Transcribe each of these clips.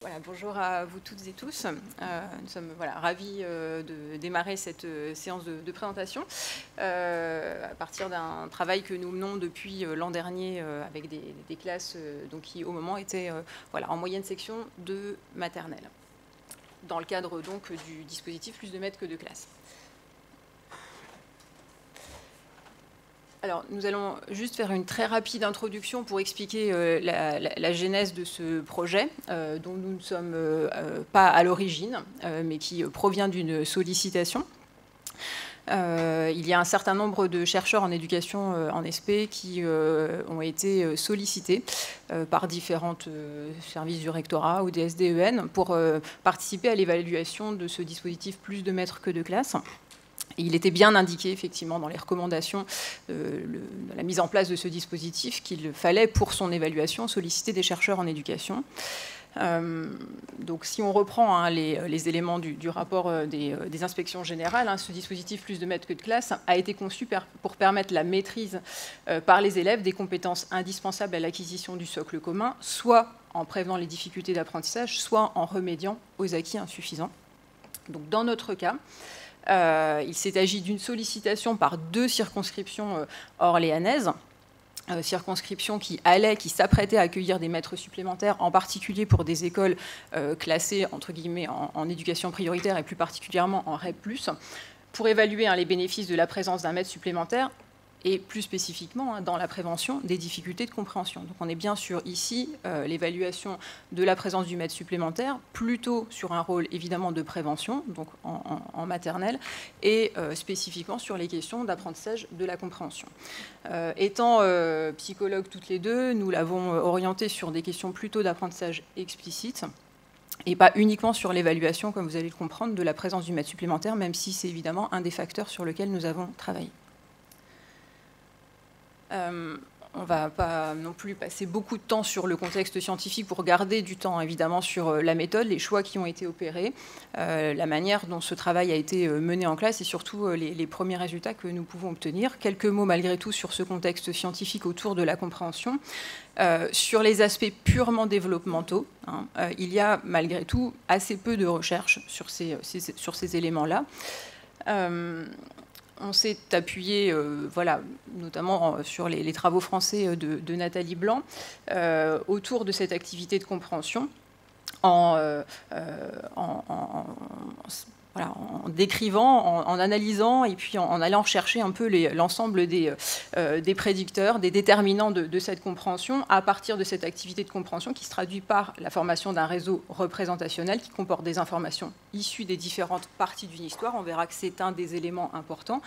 Voilà, bonjour à vous toutes et tous. Nous sommes ravis de démarrer cette séance de présentation à partir d'un travail que nous menons depuis l'an dernier avec des classes donc, qui, au moment, étaient en moyenne section de maternelle, dans le cadre donc, du dispositif plus de maîtres que de classes. Alors, nous allons juste faire une très rapide introduction pour expliquer la genèse de ce projet, dont nous ne sommes pas à l'origine, mais qui provient d'une sollicitation. Il y a un certain nombre de chercheurs en éducation en SP qui ont été sollicités par différents services du rectorat ou des SDEN pour participer à l'évaluation de ce dispositif plus de maîtres que de classes. Et il était bien indiqué, effectivement, dans les recommandations de la mise en place de ce dispositif qu'il fallait, pour son évaluation, solliciter des chercheurs en éducation. Donc, si on reprend les éléments du rapport des inspections générales, ce dispositif plus de maîtres que de classe a été conçu pour permettre la maîtrise par les élèves des compétences indispensables à l'acquisition du socle commun, soit en prévenant les difficultés d'apprentissage, soit en remédiant aux acquis insuffisants. Donc, dans notre cas, il s'est agi d'une sollicitation par 2 circonscriptions orléanaises, circonscriptions qui s'apprêtaient à accueillir des maîtres supplémentaires, en particulier pour des écoles classées entre guillemets en éducation prioritaire et plus particulièrement en REP+, pour évaluer les bénéfices de la présence d'un maître supplémentaire et plus spécifiquement dans la prévention des difficultés de compréhension. Donc on est bien sûr ici l'évaluation de la présence du maître supplémentaire, plutôt sur un rôle évidemment de prévention, donc en maternelle, et spécifiquement sur les questions d'apprentissage de la compréhension. Étant psychologues toutes les deux, nous l'avons orienté sur des questions plutôt d'apprentissage explicite, et pas uniquement sur l'évaluation, comme vous allez le comprendre, de la présence du maître supplémentaire, même si c'est évidemment un des facteurs sur lesquels nous avons travaillé. On ne va pas non plus passer beaucoup de temps sur le contexte scientifique pour garder du temps évidemment sur la méthode, les choix qui ont été opérés, la manière dont ce travail a été mené en classe et surtout les premiers résultats que nous pouvons obtenir. Quelques mots malgré tout sur ce contexte scientifique autour de la compréhension. Sur les aspects purement développementaux, il y a malgré tout assez peu de recherches sur ces éléments-là. On s'est appuyé, notamment sur les travaux français de Nathalie Blanc, autour de cette activité de compréhension, en décrivant, en analysant et puis en allant chercher un peu l'ensemble des prédicteurs, des déterminants de cette compréhension à partir de cette activité de compréhension qui se traduit par la formation d'un réseau représentationnel qui comporte des informations issues des différentes parties d'une histoire. On verra que c'est un des éléments importants.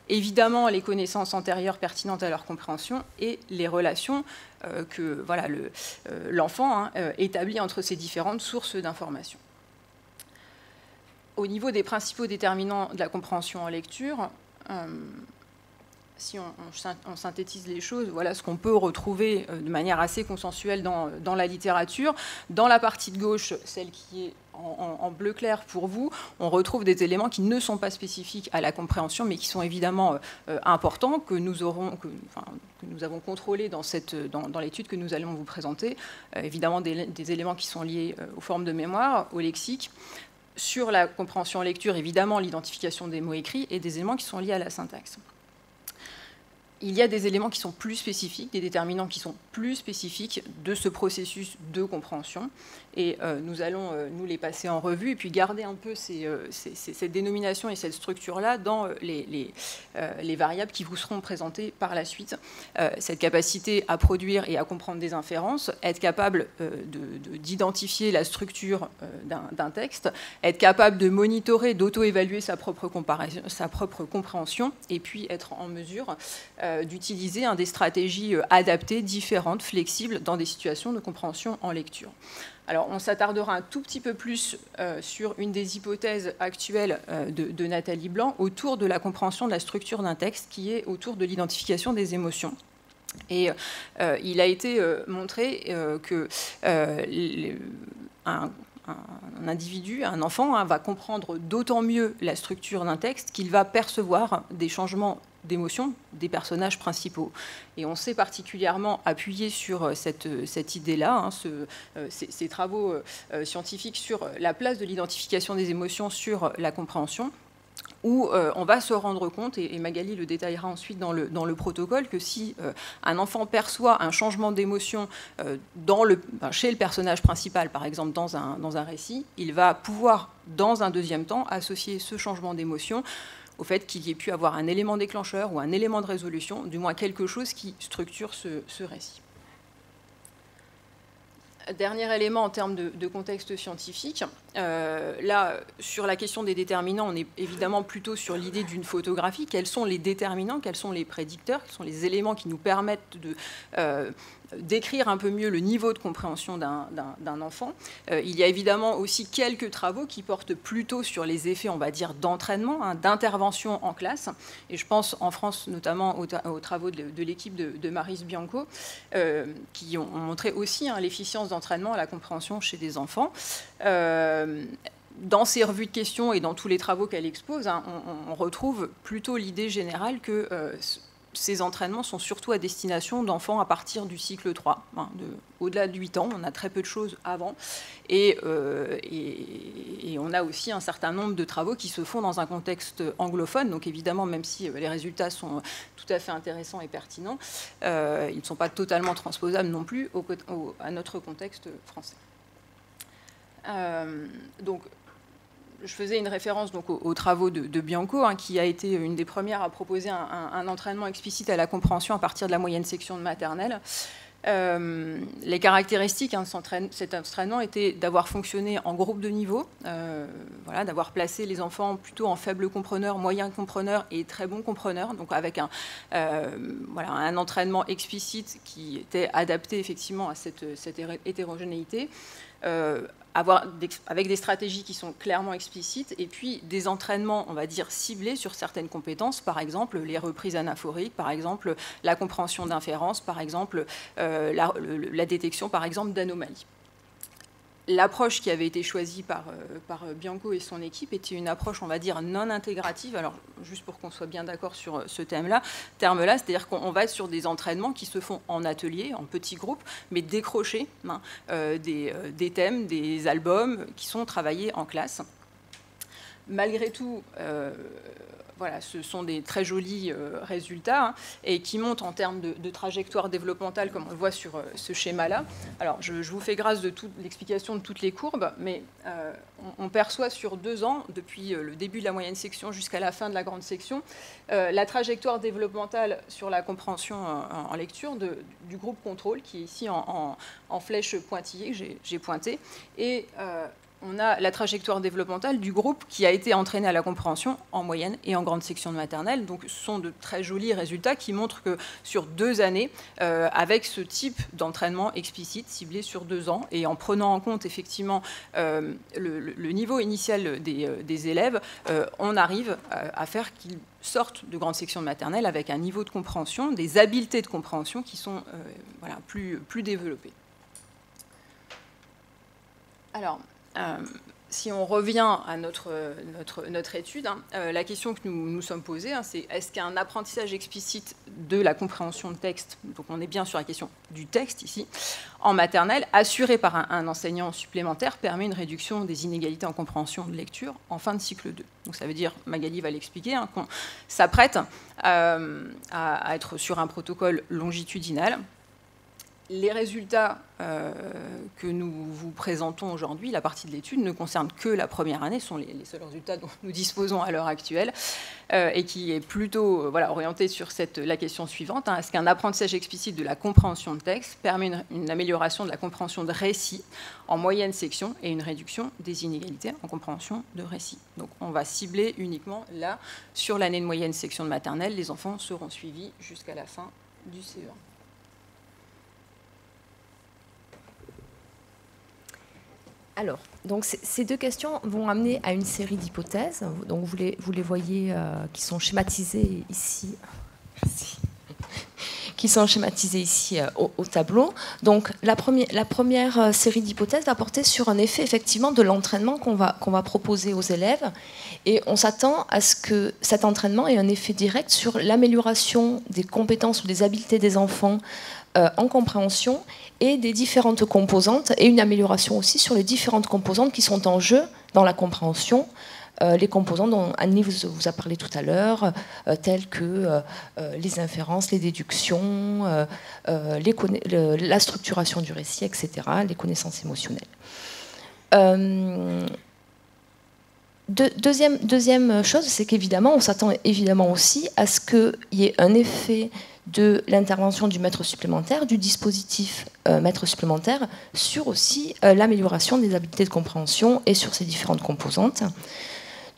Évidemment, les connaissances antérieures pertinentes à leur compréhension et les relations que l'enfant établit entre ces différentes sources d'informations. Au niveau des principaux déterminants de la compréhension en lecture, si on synthétise les choses, voilà ce qu'on peut retrouver de manière assez consensuelle dans la littérature. Dans la partie de gauche, celle qui est en bleu clair pour vous, on retrouve des éléments qui ne sont pas spécifiques à la compréhension, mais qui sont évidemment importants, que nous avons contrôlés dans l'étude que nous allons vous présenter. Évidemment, des éléments qui sont liés aux formes de mémoire, au lexique. Sur la compréhension en lecture, évidemment, l'identification des mots écrits et des éléments qui sont liés à la syntaxe. Il y a des éléments qui sont plus spécifiques, des déterminants qui sont plus spécifiques de ce processus de compréhension. Et nous allons nous les passer en revue et puis garder un peu cette dénomination et cette structure-là dans les variables qui vous seront présentées par la suite. Cette capacité à produire et à comprendre des inférences, être capable d'identifier la structure d'un texte, être capable de monitorer, d'auto-évaluer sa propre compréhension et puis être en mesure d'utiliser des stratégies adaptées, différentes, flexibles dans des situations de compréhension en lecture. Alors, on s'attardera un tout petit peu plus sur une des hypothèses actuelles de Nathalie Blanc autour de la compréhension de la structure d'un texte qui est autour de l'identification des émotions. Et il a été montré que un individu, un enfant, va comprendre d'autant mieux la structure d'un texte qu'il va percevoir des changements d'émotion des personnages principaux. Et on s'est particulièrement appuyé sur cette idée-là, ces travaux scientifiques sur la place de l'identification des émotions sur la compréhension, où on va se rendre compte, et Magali le détaillera ensuite dans le protocole, que si un enfant perçoit un changement d'émotion chez le personnage principal, par exemple dans un récit, il va pouvoir, dans un deuxième temps, associer ce changement d'émotion au fait qu'il y ait pu avoir un élément déclencheur ou un élément de résolution, du moins quelque chose qui structure ce récit. Dernier élément en termes de contexte scientifique, là, sur la question des déterminants, on est évidemment plutôt sur l'idée d'une photographie. Quels sont les déterminants, quels sont les prédicteurs, quels sont les éléments qui nous permettent d'écrire un peu mieux le niveau de compréhension d'un enfant. Il y a évidemment aussi quelques travaux qui portent plutôt sur les effets, on va dire, d'entraînement, d'intervention en classe. Et je pense en France notamment aux travaux de l'équipe de Maryse Bianco, qui ont montré aussi l'efficience d'entraînement à la compréhension chez des enfants. Dans ces revues de questions et dans tous les travaux qu'elle expose, on retrouve plutôt l'idée générale que ces entraînements sont surtout à destination d'enfants à partir du cycle 3. Au-delà de 8 ans, on a très peu de choses avant. Et on a aussi un certain nombre de travaux qui se font dans un contexte anglophone. Donc évidemment, même si les résultats sont tout à fait intéressants et pertinents, ils ne sont pas totalement transposables non plus à notre contexte français. Donc, je faisais une référence donc aux travaux de Bianco, qui a été une des premières à proposer un entraînement explicite à la compréhension à partir de la moyenne section de maternelle. Les caractéristiques de cet entraînement étaient d'avoir fonctionné en groupe de niveau, d'avoir placé les enfants plutôt en faible compreneur, moyen compreneur et très bon compreneur, donc avec un entraînement explicite qui était adapté effectivement à cette hétérogénéité. Avec des stratégies qui sont clairement explicites, et puis des entraînements, on va dire, ciblés sur certaines compétences, par exemple les reprises anaphoriques, par exemple la compréhension d'inférences, par exemple la détection, par exemple, d'anomalies. L'approche qui avait été choisie par Bianco et son équipe était une approche, on va dire, non intégrative. Alors, juste pour qu'on soit bien d'accord sur ce terme-là, c'est-à-dire qu'on va être sur des entraînements qui se font en atelier, en petits groupes, mais décrochés des thèmes, des albums qui sont travaillés en classe. Malgré tout, ce sont des très jolis résultats et qui montrent en termes de trajectoire développementale, comme on le voit sur ce schéma-là. Alors, je vous fais grâce de l'explication de toutes les courbes, mais on perçoit sur 2 ans, depuis le début de la moyenne section jusqu'à la fin de la grande section, la trajectoire développementale sur la compréhension en lecture du groupe contrôle, qui est ici en flèche pointillée, que j'ai pointé, et on a la trajectoire développementale du groupe qui a été entraîné à la compréhension en moyenne et en grande section de maternelle. Donc ce sont de très jolis résultats qui montrent que sur 2 années, avec ce type d'entraînement explicite, ciblé sur 2 ans, et en prenant en compte effectivement le niveau initial des élèves, on arrive à faire qu'ils sortent de grande section de maternelle avec un niveau de compréhension, des habiletés de compréhension qui sont plus développées. Alors, si on revient à notre étude, la question que nous nous sommes posée, c'est est-ce qu'un apprentissage explicite de la compréhension de texte, donc on est bien sur la question du texte ici, en maternelle, assuré par un enseignant supplémentaire, permet une réduction des inégalités en compréhension de lecture en fin de cycle 2. Donc ça veut dire, Magali va l'expliquer, qu'on s'apprête à être sur un protocole longitudinal. Les résultats que nous vous présentons aujourd'hui, la partie de l'étude, ne concernent que la première année, ce sont les seuls résultats dont nous disposons à l'heure actuelle, et qui est plutôt orienté sur la question suivante. Est-ce qu'un apprentissage explicite de la compréhension de texte permet une amélioration de la compréhension de récit en moyenne section et une réduction des inégalités en compréhension de récit? Donc on va cibler uniquement là, sur l'année de moyenne section de maternelle, les enfants seront suivis jusqu'à la fin du CE1. Alors, donc ces 2 questions vont amener à une série d'hypothèses. Donc vous les voyez qui sont schématisées ici. Merci. sont schématisées ici au tableau. Donc la première série d'hypothèses va porter sur un effet effectivement de l'entraînement qu'on va proposer aux élèves. Et on s'attend à ce que cet entraînement ait un effet direct sur l'amélioration des compétences ou des habiletés des enfants en compréhension et des différentes composantes, et une amélioration aussi sur les différentes composantes qui sont en jeu dans la compréhension. Les composantes dont Annie vous a parlé tout à l'heure, telles que les inférences, les déductions, la structuration du récit, etc., les connaissances émotionnelles. Deuxième chose, c'est qu'évidemment, on s'attend évidemment aussi à ce qu'il y ait un effet de l'intervention du maître supplémentaire, du dispositif maître supplémentaire, sur aussi l'amélioration des habiletés de compréhension et sur ces différentes composantes.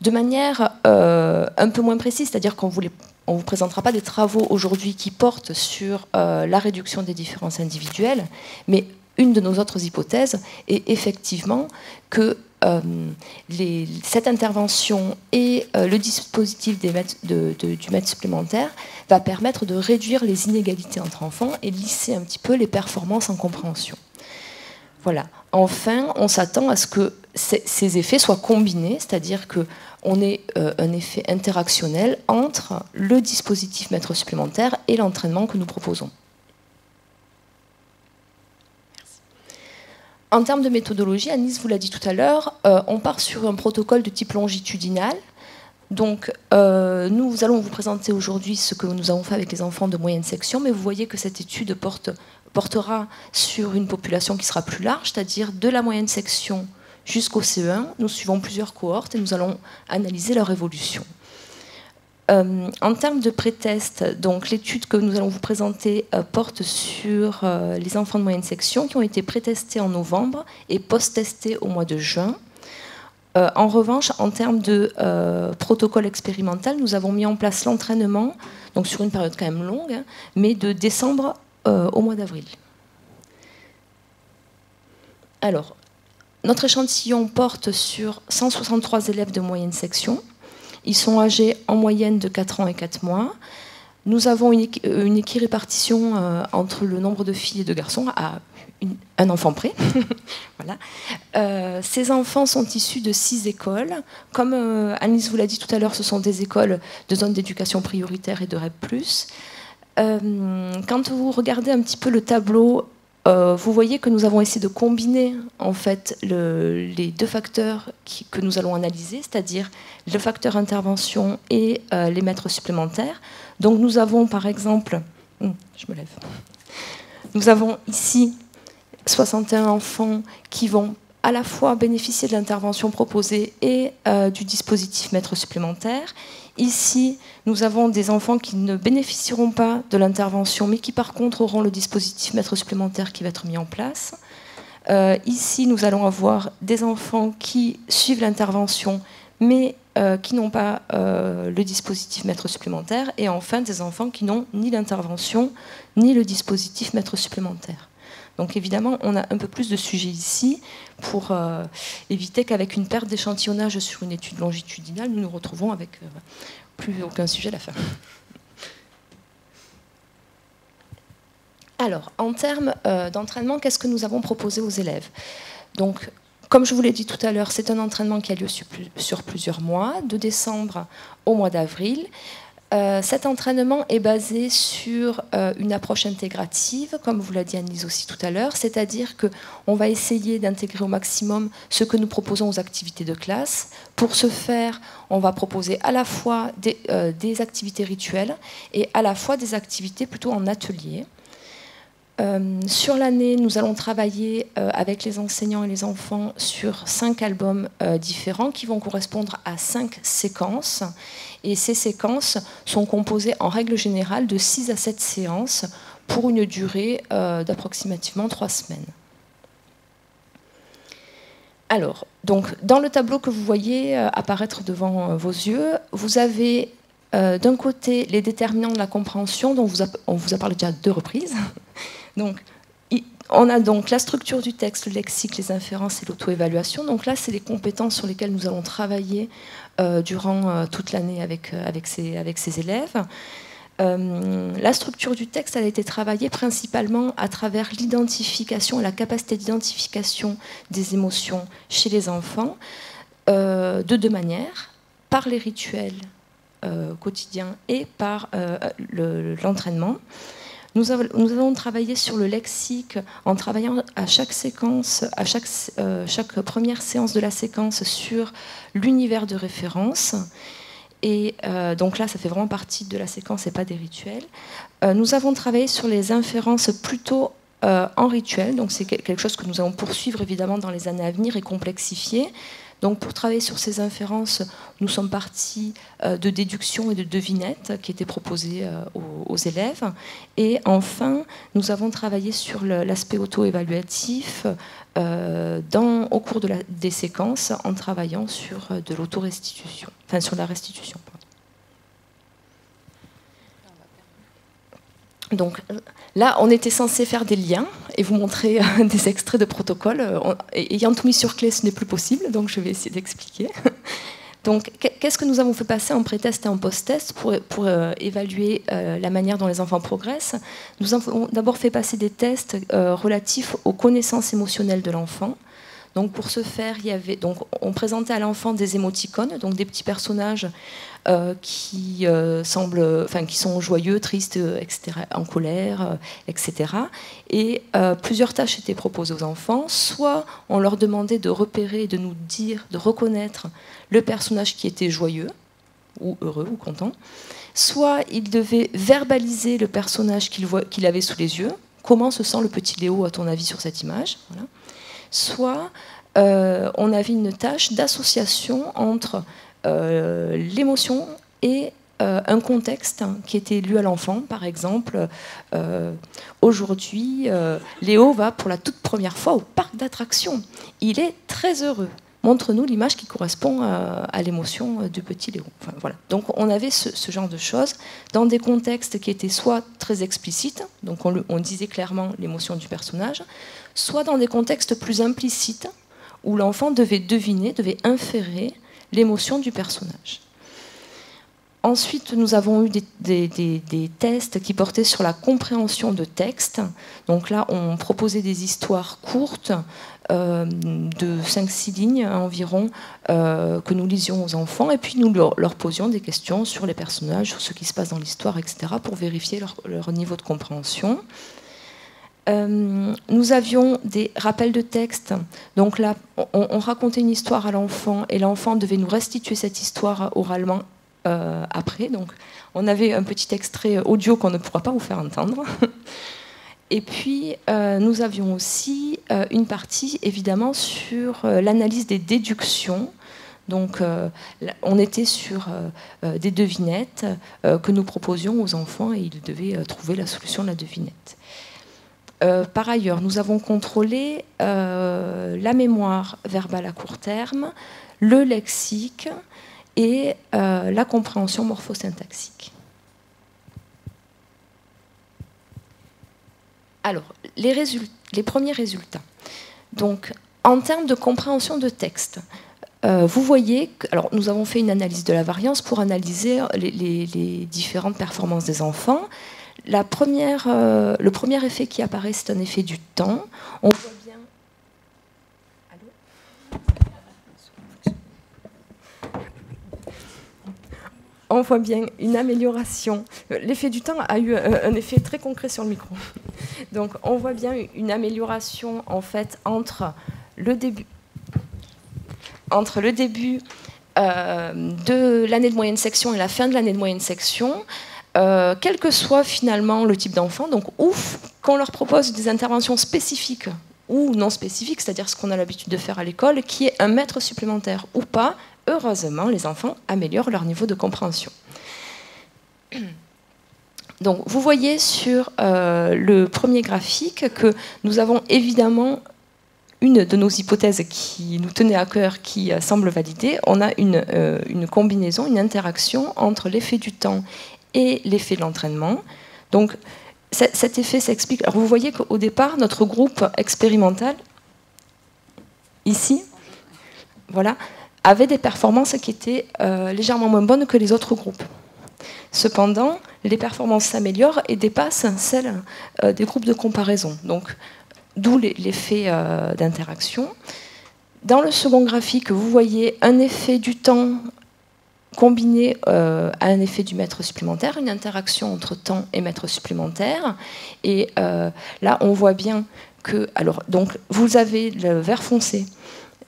De manière un peu moins précise, c'est-à-dire qu'on ne vous présentera pas des travaux aujourd'hui qui portent sur la réduction des différences individuelles, mais une de nos autres hypothèses est effectivement que cette intervention et le dispositif du maître supplémentaire va permettre de réduire les inégalités entre enfants et lisser un petit peu les performances en compréhension. Voilà. Enfin, on s'attend à ce que ces effets soient combinés, c'est-à-dire qu'on ait un effet interactionnel entre le dispositif maître supplémentaire et l'entraînement que nous proposons. En termes de méthodologie, Anis vous l'a dit tout à l'heure, on part sur un protocole de type longitudinal. Donc, nous allons vous présenter aujourd'hui ce que nous avons fait avec les enfants de moyenne section, mais vous voyez que cette étude portera sur une population qui sera plus large, c'est-à-dire de la moyenne section jusqu'au CE1. Nous suivons plusieurs cohortes et nous allons analyser leur évolution. En termes de pré-test, donc l'étude que nous allons vous présenter porte sur les enfants de moyenne section qui ont été pré-testés en novembre et post-testés au mois de juin. En revanche, en termes de protocole expérimental, nous avons mis en place l'entraînement, donc sur une période quand même longue, hein, mais de décembre au mois d'avril. Alors, notre échantillon porte sur 163 élèves de moyenne section. Ils sont âgés en moyenne de 4 ans et 4 mois. Nous avons une équirépartition entre le nombre de filles et de garçons à un enfant près. Voilà. Ces enfants sont issus de 6 écoles. Comme Anis vous l'a dit tout à l'heure, ce sont des écoles de zone d'éducation prioritaire et de REP+. Quand vous regardez un petit peu le tableau, vous voyez que nous avons essayé de combiner en fait les deux facteurs que nous allons analyser, c'est-à-dire le facteur intervention et les maîtres supplémentaires. Donc nous avons par exemple, nous avons ici 61 enfants qui vont à la fois bénéficier de l'intervention proposée et du dispositif maître supplémentaire. Ici, nous avons des enfants qui ne bénéficieront pas de l'intervention, mais qui par contre auront le dispositif maître supplémentaire qui va être mis en place. Ici, nous allons avoir des enfants qui suivent l'intervention, mais qui n'ont pas le dispositif maître supplémentaire. Et enfin, des enfants qui n'ont ni l'intervention, ni le dispositif maître supplémentaire. Donc évidemment, on a un peu plus de sujets ici pour éviter qu'avec une perte d'échantillonnage sur une étude longitudinale, nous nous retrouvons avec plus aucun sujet à la fin. Alors, en termes d'entraînement, qu'est-ce que nous avons proposé aux élèves? Donc, comme je vous l'ai dit tout à l'heure, c'est un entraînement qui a lieu sur plusieurs mois, de décembre au mois d'avril. Cet entraînement est basé sur une approche intégrative, comme vous l'a dit Annelise aussi tout à l'heure, c'est-à-dire qu'on va essayer d'intégrer au maximum ce que nous proposons aux activités de classe. Pour ce faire, on va proposer à la fois des activités rituelles et à la fois des activités plutôt en atelier. Sur l'année, nous allons travailler avec les enseignants et les enfants sur 5 albums différents qui vont correspondre à 5 séquences. Et ces séquences sont composées en règle générale de 6 à 7 séances pour une durée d'approximativement 3 semaines. Alors, donc, dans le tableau que vous voyez apparaître devant vos yeux, vous avez d'un côté les déterminants de la compréhension dont on vous a parlé déjà à 2 reprises. Donc, on a donc la structure du texte, le lexique, les inférences et l'auto-évaluation. Donc là, c'est les compétences sur lesquelles nous allons travailler durant toute l'année avec ces élèves. La structure du texte elle a été travaillée principalement à travers l'identification et la capacité d'identification des émotions chez les enfants de deux manières, par les rituels quotidiens et par l'entraînement. Nous avons travaillé sur le lexique en travaillant à chaque séquence, à chaque première séance de la séquence sur l'univers de référence. Et donc là, ça fait vraiment partie de la séquence et pas des rituels. Nous avons travaillé sur les inférences plutôt en rituel. Donc c'est quelque chose que nous allons poursuivre évidemment dans les années à venir et complexifier. Donc pour travailler sur ces inférences, nous sommes partis de déduction et de devinettes qui étaient proposées aux élèves. Et enfin, nous avons travaillé sur l'aspect auto-évaluatif au cours des séquences en travaillant sur de l'auto-restitution, enfin sur la restitution. Donc là, on était censé faire des liens et vous montrer des extraits de protocoles. Ayant tout mis sur clé, ce n'est plus possible, donc je vais essayer d'expliquer. Donc, qu'est-ce que nous avons fait passer en pré-test et en post-test pour évaluer la manière dont les enfants progressent? Nous avons d'abord fait passer des tests relatifs aux connaissances émotionnelles de l'enfant. Donc, pour ce faire, on présentait à l'enfant des émoticônes, donc des petits personnages qui sont joyeux, tristes, etc., en colère, etc. Et plusieurs tâches étaient proposées aux enfants. Soit on leur demandait de repérer, de nous dire, de reconnaître le personnage qui était joyeux, ou heureux, ou content. Soit ils devaient verbaliser le personnage qu'il avait sous les yeux. Comment se sent le petit Léo, à ton avis, sur cette image? Voilà. Soit on avait une tâche d'association entre l'émotion et un contexte qui était lu à l'enfant. Par exemple, aujourd'hui, Léo va pour la toute première fois au parc d'attractions. Il est très heureux. Montre-nous l'image qui correspond à l'émotion du petit Léo. Enfin, voilà. Donc on avait ce genre de choses dans des contextes qui étaient soit très explicites, donc on disait clairement l'émotion du personnage, soit dans des contextes plus implicites, où l'enfant devait deviner, devait inférer l'émotion du personnage. Ensuite, nous avons eu des tests qui portaient sur la compréhension de texte. Donc là, on proposait des histoires courtes de 5-6 lignes environ que nous lisions aux enfants et puis nous leur posions des questions sur les personnages, sur ce qui se passe dans l'histoire, etc. pour vérifier leur niveau de compréhension. Nous avions des rappels de texte. Donc là, on racontait une histoire à l'enfant et l'enfant devait nous restituer cette histoire oralement après. Donc, on avait un petit extrait audio qu'on ne pourra pas vous faire entendre. Et puis, nous avions aussi une partie, évidemment, sur l'analyse des déductions. Donc, on était sur des devinettes que nous proposions aux enfants et ils devaient trouver la solution de la devinette. Par ailleurs, nous avons contrôlé la mémoire verbale à court terme, le lexique et la compréhension morphosyntaxique. Alors, les premiers résultats. Donc, en termes de compréhension de texte, vous voyez que, alors, nous avons fait une analyse de la variance pour analyser les différentes performances des enfants. Le premier effet qui apparaît, c'est un effet du temps. On voit bien... Allô ? On voit bien une amélioration. L'effet du temps a eu un effet très concret sur le micro. Donc, on voit bien une amélioration en fait entre le début de l'année de moyenne section et la fin de l'année de moyenne section. Quel que soit finalement le type d'enfant, donc ouf, qu'on leur propose des interventions spécifiques ou non spécifiques, c'est-à-dire ce qu'on a l'habitude de faire à l'école, qui est un maître supplémentaire ou pas, heureusement, les enfants améliorent leur niveau de compréhension. Donc, vous voyez sur le premier graphique que nous avons évidemment une de nos hypothèses qui nous tenait à cœur, qui semble validée. On a une combinaison, une interaction entre l'effet du temps et l'effet de l'entraînement. Donc, cet effet s'explique. Alors, vous voyez qu'au départ, notre groupe expérimental, ici, voilà, avait des performances qui étaient légèrement moins bonnes que les autres groupes. Cependant, les performances s'améliorent et dépassent celles des groupes de comparaison. Donc, d'où l'effet d'interaction. Dans le second graphique, vous voyez un effet du temps combiné à un effet du mètre supplémentaire, une interaction entre temps et mètre supplémentaire. Et là, on voit bien que, alors, donc, vous avez le vert foncé,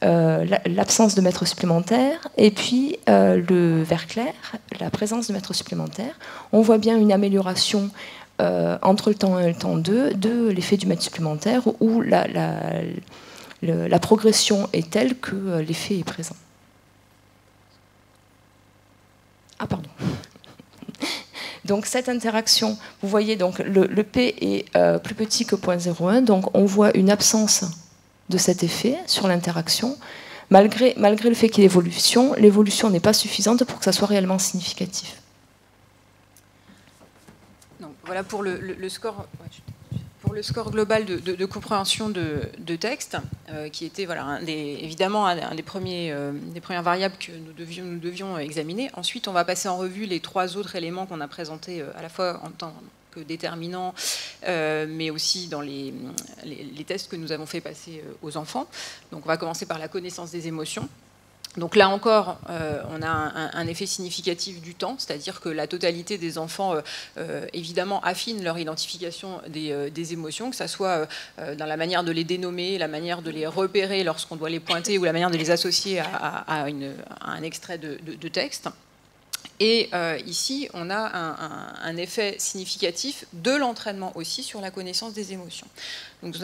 l'absence de mètre supplémentaire, et puis le vert clair, la présence de mètre supplémentaire. On voit bien une amélioration entre le temps 1 et le temps 2 de l'effet du mètre supplémentaire, où la progression est telle que l'effet est présent. Ah, pardon. Donc cette interaction, vous voyez, donc le P est plus petit que 0,01, donc on voit une absence de cet effet sur l'interaction. Malgré le fait qu'il y ait l'évolution n'est pas suffisante pour que ça soit réellement significatif. Donc, voilà pour le score. Pour le score global de compréhension de texte, qui était voilà, évidemment un des premières variables que nous devions examiner. Ensuite, on va passer en revue les 3 autres éléments qu'on a présentés à la fois en tant que déterminants, mais aussi dans les tests que nous avons fait passer aux enfants. Donc on va commencer par la connaissance des émotions. Donc là encore, on a un effet significatif du temps, c'est-à-dire que la totalité des enfants, évidemment, affine leur identification des émotions, que ce soit dans la manière de les dénommer, la manière de les repérer lorsqu'on doit les pointer, ou la manière de les associer à un extrait de texte. Et ici, on a un effet significatif de l'entraînement aussi sur la connaissance des émotions. Donc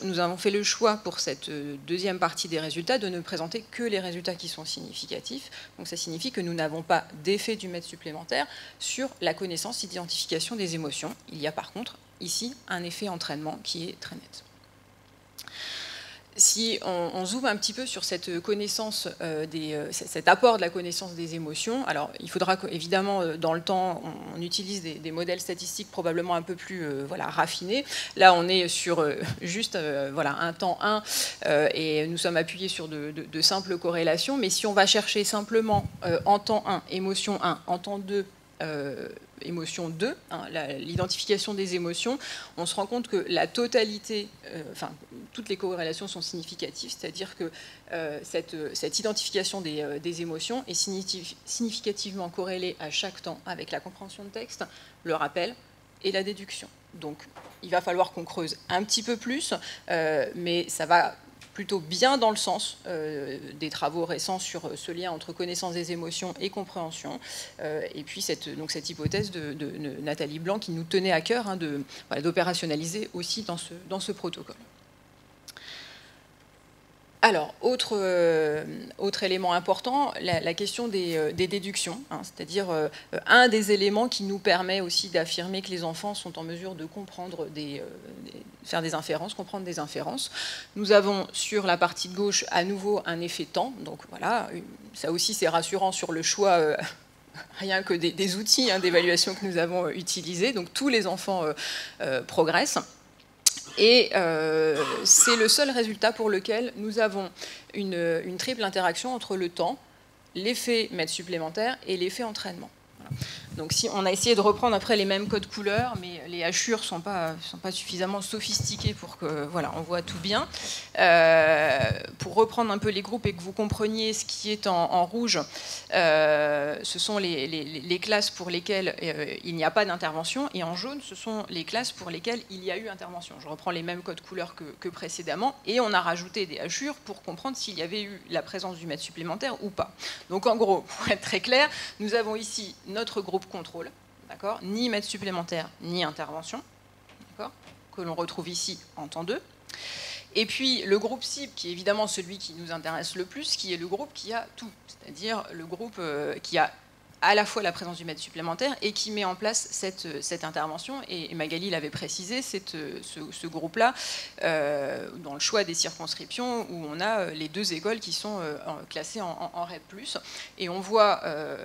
nous avons fait le choix pour cette deuxième partie des résultats de ne présenter que les résultats qui sont significatifs. Donc ça signifie que nous n'avons pas d'effet du mètre supplémentaire sur la connaissance et l'identification des émotions. Il y a par contre ici un effet entraînement qui est très net. Si on zoome un petit peu sur cette connaissance, cet apport de la connaissance des émotions, alors il faudra évidemment dans le temps on utilise des modèles statistiques probablement un peu plus raffinés. Là on est sur juste un temps 1 et nous sommes appuyés sur de simples corrélations, mais si on va chercher simplement en temps 1, émotion 1, en temps 2, émotion 2, l'identification des émotions, on se rend compte que la totalité, toutes les corrélations sont significatives, c'est-à-dire que cette identification des émotions est significativement corrélée à chaque temps avec la compréhension de texte, le rappel et la déduction. Donc il va falloir qu'on creuse un petit peu plus, mais ça va plutôt bien dans le sens des travaux récents sur ce lien entre connaissance des émotions et compréhension, et puis cette hypothèse de Nathalie Blanc qui nous tenait à cœur d'opérationnaliser aussi dans ce protocole. Alors, autre élément important, la question des déductions, c'est-à-dire un des éléments qui nous permet aussi d'affirmer que les enfants sont en mesure de comprendre faire des inférences, comprendre des inférences. Nous avons sur la partie de gauche à nouveau un effet temps, donc voilà, ça aussi c'est rassurant sur le choix rien que des outils d'évaluation que nous avons utilisés, donc tous les enfants progressent. Et c'est le seul résultat pour lequel nous avons une triple interaction entre le temps, l'effet mètre supplémentaire et l'effet entraînement. Voilà. Donc si on a essayé de reprendre après les mêmes codes couleurs, mais les hachures ne sont pas suffisamment sophistiquées pour que on voit tout bien. Pour reprendre un peu les groupes et que vous compreniez ce qui est en rouge, ce sont les classes pour lesquelles il n'y a pas d'intervention, et en jaune, ce sont les classes pour lesquelles il y a eu intervention. Je reprends les mêmes codes couleurs que précédemment, et on a rajouté des hachures pour comprendre s'il y avait eu la présence du mètre supplémentaire ou pas. Donc en gros, pour être très clair, nous avons ici notre groupe contrôle, d'accord, ni mètre supplémentaire, ni intervention, d'accord, que l'on retrouve ici en temps 2. Et puis le groupe cible, qui est évidemment celui qui nous intéresse le plus, qui est le groupe qui a tout, c'est-à-dire le groupe qui a à la fois la présence du mètre supplémentaire et qui met en place cette intervention. Et Magali l'avait précisé, c'est ce groupe-là, dans le choix des circonscriptions, où on a les 2 écoles qui sont classées en REP+. Et on voit,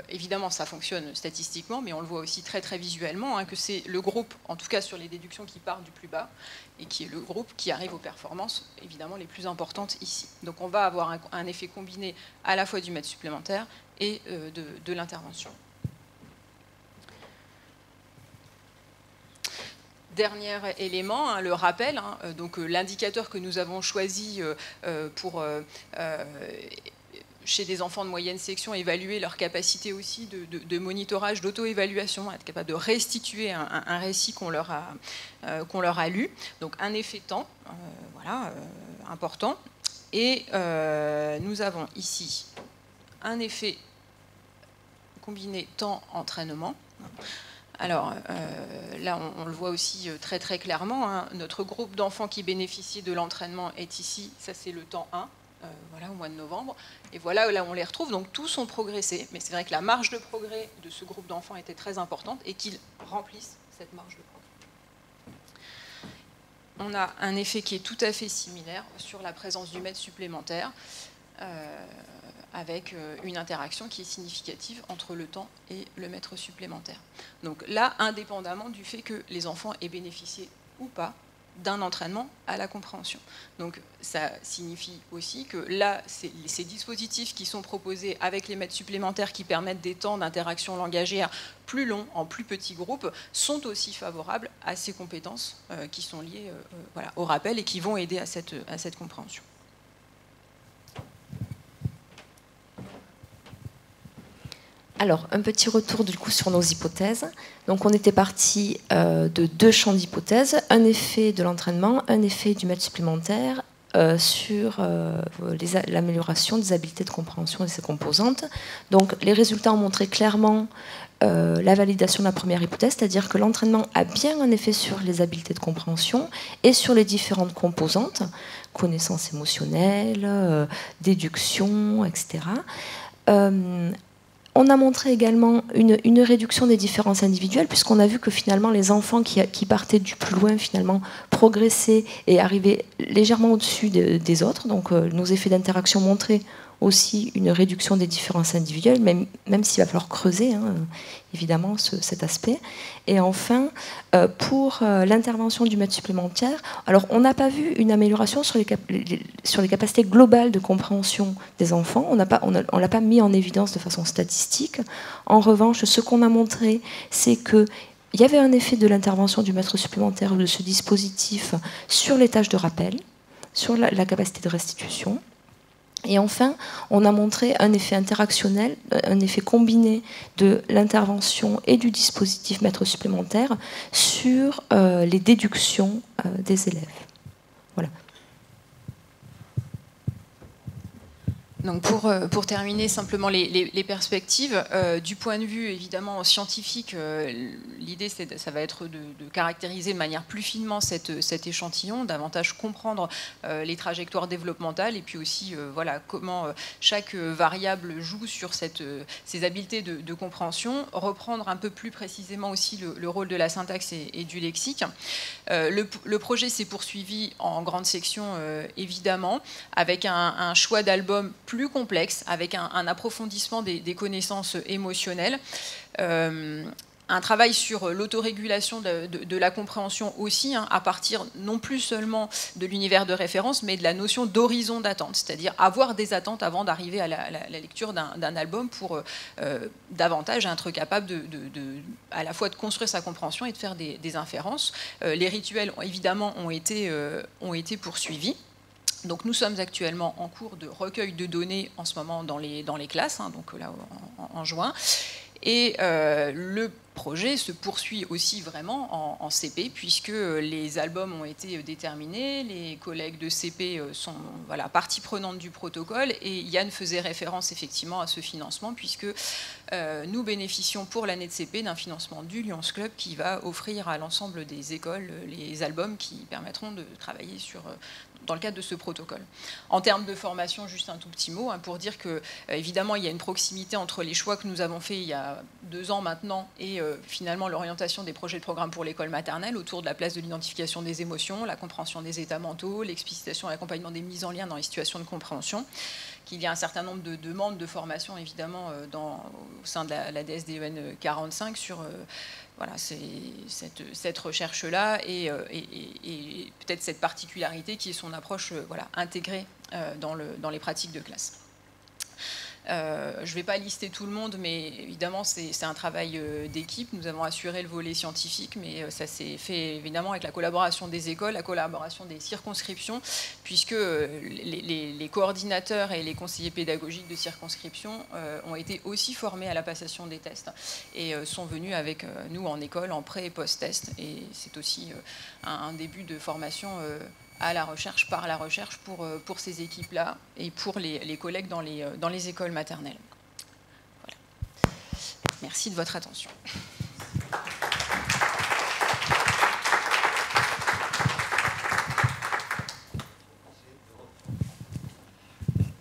évidemment, ça fonctionne statistiquement, mais on le voit aussi très très visuellement, que c'est le groupe, en tout cas sur les déductions, qui part du plus bas, et qui est le groupe qui arrive aux performances, évidemment, les plus importantes ici. Donc on va avoir un effet combiné à la fois du mètre supplémentaire et de l'intervention. dernier élément, hein, le rappel, hein, donc l'indicateur que nous avons choisi pour chez des enfants de moyenne section, évaluer leur capacité aussi de monitorage, d'auto-évaluation, être capable de restituer un récit qu'on leur a lu. Donc un effet temps, voilà, important. Et nous avons ici un effet combiné temps-entraînement. Alors là, on le voit aussi très très clairement, hein, notre groupe d'enfants qui bénéficiait de l'entraînement est ici, ça c'est le temps 1. Voilà, au mois de novembre. Et voilà, là, on les retrouve. Donc, tous ont progressé. Mais c'est vrai que la marge de progrès de ce groupe d'enfants était très importante et qu'ils remplissent cette marge de progrès. On a un effet qui est tout à fait similaire sur la présence du maître supplémentaire avec une interaction qui est significative entre le temps et le maître supplémentaire. Donc là, indépendamment du fait que les enfants aient bénéficié ou pas d'un entraînement à la compréhension. Donc ça signifie aussi que là, ces dispositifs qui sont proposés avec les maîtres supplémentaires qui permettent des temps d'interaction langagère plus longs, en plus petits groupes, sont aussi favorables à ces compétences qui sont liées voilà, au rappel et qui vont aider à cette compréhension. Alors, un petit retour du coup sur nos hypothèses. Donc, on était parti de 2 champs d'hypothèses, un effet de l'entraînement, un effet du maître supplémentaire sur l'amélioration des habiletés de compréhension de ces composantes. Donc, les résultats ont montré clairement la validation de la première hypothèse, c'est-à-dire que l'entraînement a bien un effet sur les habiletés de compréhension et sur les différentes composantes, connaissance émotionnelle, déduction, etc. On a montré également une réduction des différences individuelles, puisqu'on a vu que finalement les enfants qui partaient du plus loin finalement progressaient et arrivaient légèrement au-dessus des autres. Donc nos effets d'interaction montraient aussi une réduction des différences individuelles, même s'il va falloir creuser hein, évidemment cet aspect. Et enfin, pour l'intervention du maître supplémentaire, alors on n'a pas vu une amélioration sur les capacités globales de compréhension des enfants, on ne l'a pas mis en évidence de façon statistique. En revanche, ce qu'on a montré, c'est qu'il y avait un effet de l'intervention du maître supplémentaire ou de ce dispositif sur les tâches de rappel, sur la capacité de restitution. Et enfin, on a montré un effet interactionnel, un effet combiné de l'intervention et du dispositif maître supplémentaire sur les déductions des élèves. Voilà. Donc pour terminer simplement les perspectives, du point de vue évidemment scientifique, l'idée ça va être de caractériser de manière plus finement cet échantillon, davantage comprendre les trajectoires développementales et puis aussi voilà, comment chaque variable joue sur ces habiletés de compréhension, reprendre un peu plus précisément aussi le rôle de la syntaxe et du lexique. Le projet s'est poursuivi en grande section évidemment, avec un choix d'album plus complexe, avec un approfondissement des connaissances émotionnelles, un travail sur l'autorégulation de la compréhension aussi, hein, à partir non plus seulement de l'univers de référence, mais de la notion d'horizon d'attente, c'est-à-dire avoir des attentes avant d'arriver à la lecture d'un album pour davantage être capable à la fois de construire sa compréhension et de faire des inférences. Les rituels, évidemment, ont été poursuivis. Donc nous sommes actuellement en cours de recueil de données en ce moment dans les classes, hein, donc là en juin. Et le projet se poursuit aussi vraiment en CP, puisque les albums ont été déterminés, les collègues de CP sont voilà, partie prenante du protocole, et Yann faisait référence effectivement à ce financement, puisque nous bénéficions pour l'année de CP d'un financement du Lions Club qui va offrir à l'ensemble des écoles les albums qui permettront de travailler dans le cadre de ce protocole. En termes de formation, juste un tout petit mot, hein, pour dire que évidemment il y a une proximité entre les choix que nous avons faits il y a 2 ans maintenant et finalement l'orientation des projets de programme pour l'école maternelle autour de la place de l'identification des émotions, la compréhension des états mentaux, l'explicitation et l'accompagnement des mises en lien dans les situations de compréhension, qu'il y a un certain nombre de demandes de formation évidemment au sein de la DSDEN 45 sur voilà, cette recherche-là et peut-être cette particularité qui est son approche voilà, intégrée dans les pratiques de classe. Je ne vais pas lister tout le monde, mais évidemment, c'est un travail d'équipe. Nous avons assuré le volet scientifique, mais ça s'est fait évidemment avec la collaboration des écoles, la collaboration des circonscriptions, puisque les coordinateurs et les conseillers pédagogiques de circonscription ont été aussi formés à la passation des tests et sont venus avec nous en école, en pré- et post-test. Et c'est aussi un début de formation à la recherche, par la recherche pour ces équipes-là et pour les collègues dans les écoles maternelles. Voilà. Merci de votre attention.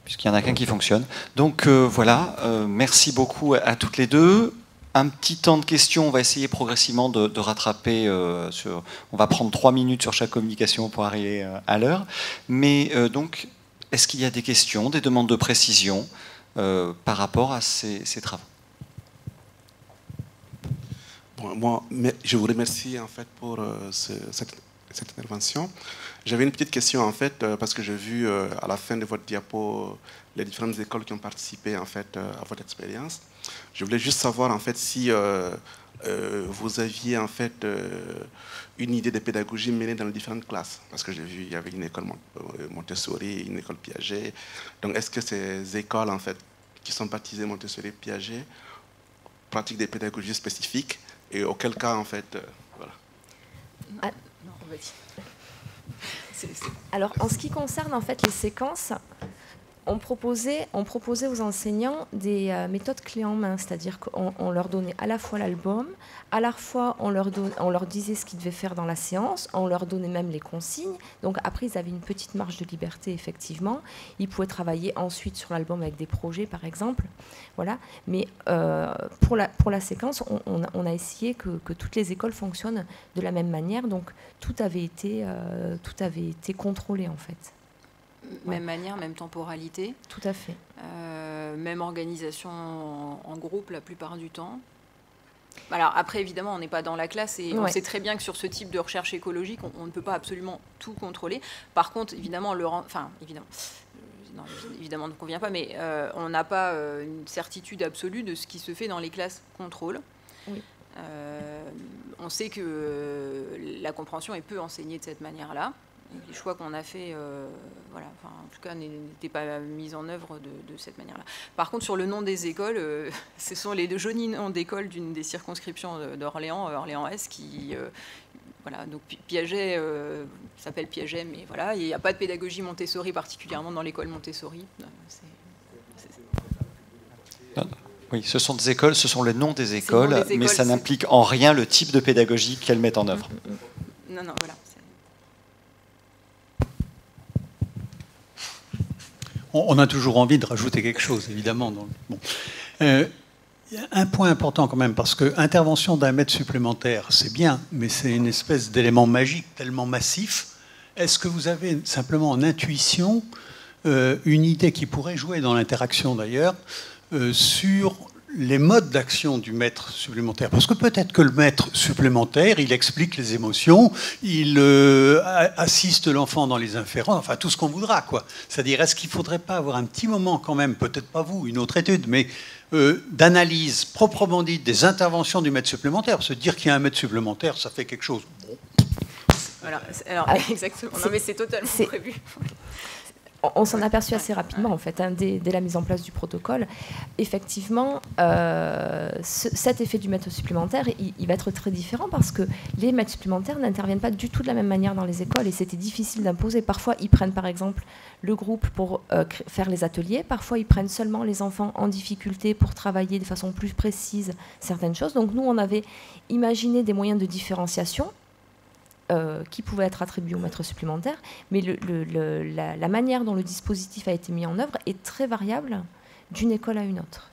Puisqu'il n'y en a qu'un qui fonctionne. Donc voilà, merci beaucoup à toutes les deux. Un petit temps de questions, on va essayer progressivement de rattraper. On va prendre 3 minutes sur chaque communication pour arriver à l'heure. Mais donc, est-ce qu'il y a des questions, des demandes de précision par rapport à ces travaux? Bon, moi, je vous remercie en fait pour cette intervention. J'avais une petite question en fait, parce que j'ai vu à la fin de votre diapo les différentes écoles qui ont participé en fait à votre expérience. Je voulais juste savoir en fait si vous aviez en fait une idée de pédagogie menée dans les différentes classes, parce que j'ai vu il y avait une école Montessori, une école Piaget. Donc est-ce que ces écoles en fait qui sont baptisées Montessori, Piaget pratiquent des pédagogies spécifiques et auquel cas en fait voilà. Non, on va dire. Alors, en ce qui concerne en fait les séquences, on proposait aux enseignants des méthodes clés en main, c'est-à-dire qu'on leur donnait à la fois l'album, à la fois on leur disait ce qu'ils devaient faire dans la séance, on leur donnait même les consignes. Donc après, ils avaient une petite marge de liberté, effectivement. Ils pouvaient travailler ensuite sur l'album avec des projets, par exemple. Voilà. Mais pour la séquence, on a essayé que toutes les écoles fonctionnent de la même manière. Donc tout avait été contrôlé, en fait. Même manière, même temporalité. Tout à fait. Même organisation en groupe la plupart du temps. Alors après, évidemment, on n'est pas dans la classe et on sait très bien que sur ce type de recherche écologique, on ne peut pas absolument tout contrôler. Par contre, évidemment, évidemment, on ne convient pas, mais on n'a pas une certitude absolue de ce qui se fait dans les classes contrôle. Oui. On sait que la compréhension est peu enseignée de cette manière-là. Les choix qu'on a faits, voilà, enfin, en tout cas, n'étaient pas mis en œuvre de cette manière-là. Par contre, sur le nom des écoles, ce sont les deux jolis noms d'écoles d'une des circonscriptions d'Orléans, Orléans-Est, qui... voilà, donc Piaget s'appelle Piaget, mais voilà, il n'y a pas de pédagogie Montessori particulièrement dans l'école Montessori. Oui, ce sont des écoles, ce sont les noms des écoles, mais ça n'implique en rien le type de pédagogie qu'elles mettent en œuvre. Non, voilà. On a toujours envie de rajouter quelque chose, évidemment. Donc, bon. Un point important quand même, parce que intervention d'un maître supplémentaire, c'est bien, mais c'est une espèce d'élément magique tellement massif. Est-ce que vous avez simplement en intuition une idée qui pourrait jouer dans l'interaction d'ailleurs sur les modes d'action du maître supplémentaire? Parce que peut-être que le maître supplémentaire, il explique les émotions, il assiste l'enfant dans les inférences, enfin tout ce qu'on voudra, quoi. C'est-à-dire, est-ce qu'il ne faudrait pas avoir un petit moment quand même, peut-être pas vous, une autre étude, mais d'analyse proprement dite des interventions du maître supplémentaire? Se dire qu'il y a un maître supplémentaire, ça fait quelque chose. Bon. Voilà, alors, exactement. Non, mais c'est totalement prévu. On s'en aperçut assez rapidement, en fait, dès la mise en place du protocole. Effectivement, cet effet du maître supplémentaire, il va être très différent parce que les maîtres supplémentaires n'interviennent pas du tout de la même manière dans les écoles et c'était difficile d'imposer. Parfois, ils prennent, par exemple, le groupe pour faire les ateliers. Parfois, ils prennent seulement les enfants en difficulté pour travailler de façon plus précise certaines choses. Donc, nous, on avait imaginé des moyens de différenciation qui pouvaient être attribués au maître supplémentaire, mais la manière dont le dispositif a été mis en œuvre est très variable d'une école à une autre.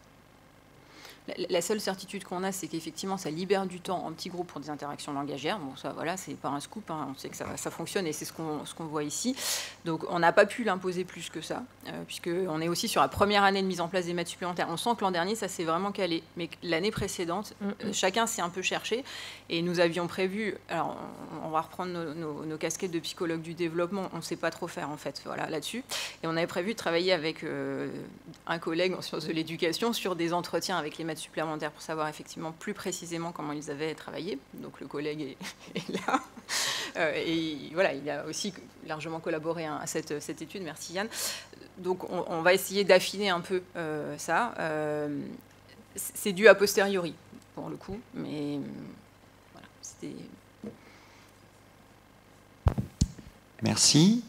La seule certitude qu'on a, c'est qu'effectivement, ça libère du temps en petits groupes pour des interactions langagières. Bon, ça, voilà, c'est pas un scoop, hein. On sait que ça fonctionne et c'est ce qu'on voit ici. Donc, on n'a pas pu l'imposer plus que ça, puisqu'on est aussi sur la première année de mise en place des maths supplémentaires. On sent que l'an dernier, ça s'est vraiment calé. Mais l'année précédente, chacun s'est un peu cherché. Et nous avions prévu, alors on va reprendre nos casquettes de psychologue du développement, on ne sait pas trop faire en fait, voilà, là-dessus. Et on avait prévu de travailler avec un collègue en sciences de l'éducation sur des entretiens avec les maths supplémentaires pour savoir effectivement plus précisément comment ils avaient travaillé. Donc le collègue est là. Et voilà, il a aussi largement collaboré à cette étude. Merci Yann. Donc on va essayer d'affiner un peu ça. C'est dû a posteriori pour le coup, mais voilà, c'était... Merci.